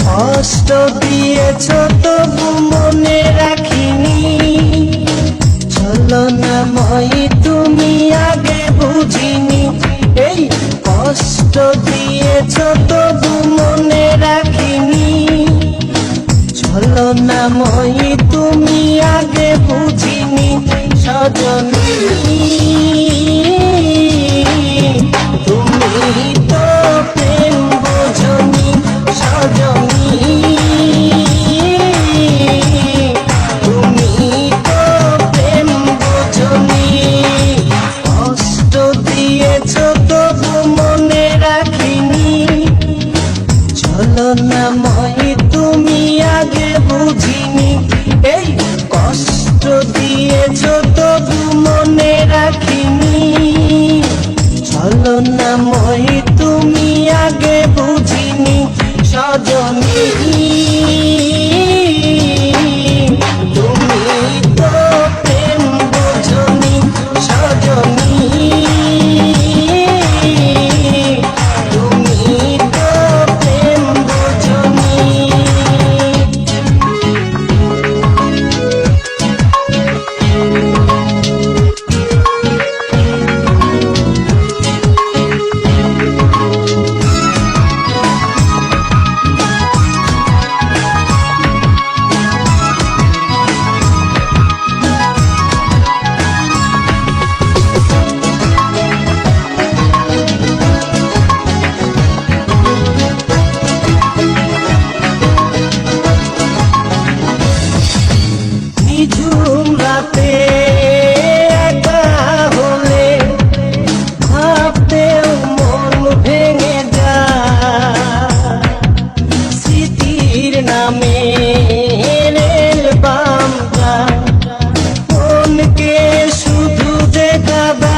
কষ্ট দিয়েছ তবু মনে রাখিনি, ছলনাময়ী তুমি আগে বুঝিনি। এই কষ্ট দিয়েছ তবু মনে রাখিনি, ছলনাময়ী তুমি আগে বুঝিনি। সজনী তুমি তো প্রেম বোঝনি, সজনী তুমি তো প্রেম বোঝনি। কষ্ট দিয়েছ তবু মনে রাখিনি, ছলনাময়ী তুমি আগে বুঝিনি। এই কষ্ট দিয়েছ তবু মনে রাখিনি, ছলনাময়ী তুমি আগে বুঝিনি। সজনী তুমি তো প্রেম বোঝনি, সজনী তুমি তো প্রেম বোঝনি। নিঝুম রাতে একা হলে ভাবতেও মন ভেঙে যায়, স্মৃতির নামে রেলবামটা মনকে শুধু যে কাঁদায়।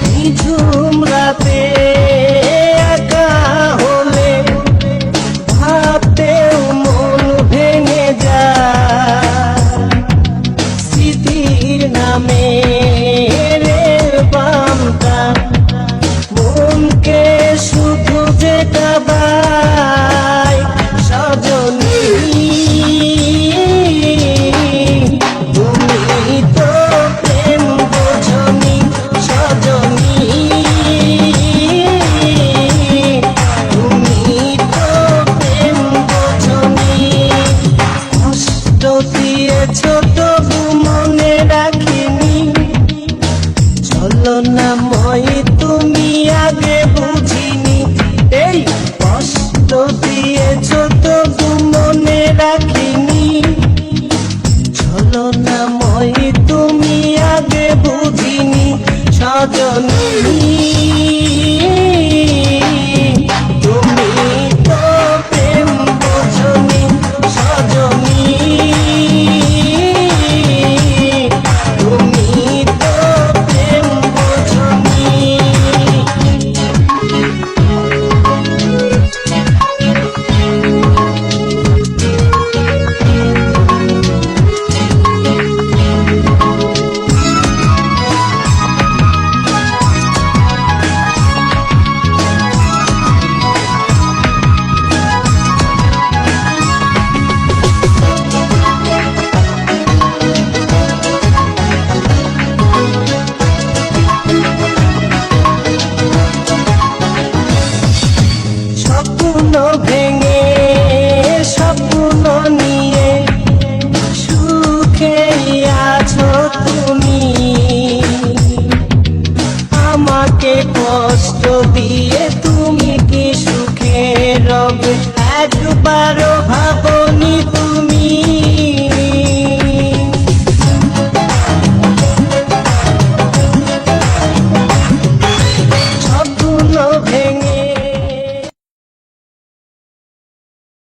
নিঝুম রাতে মনকে শুধু যে কাঁদায়। সজনী তুমি তো প্রেম বোঝনি, সজনী তুমি তো প্রেম বোঝনি। কষ্ট দিয়েছ তবু মনে রাখিনি, ছলনাময়ী তুমি আগে বুঝিনি। এই কষ্ট দিয়েছ তবু মনে রাখিনি, ছলনাময়ী তুমি আগে বুঝিনি। সজনী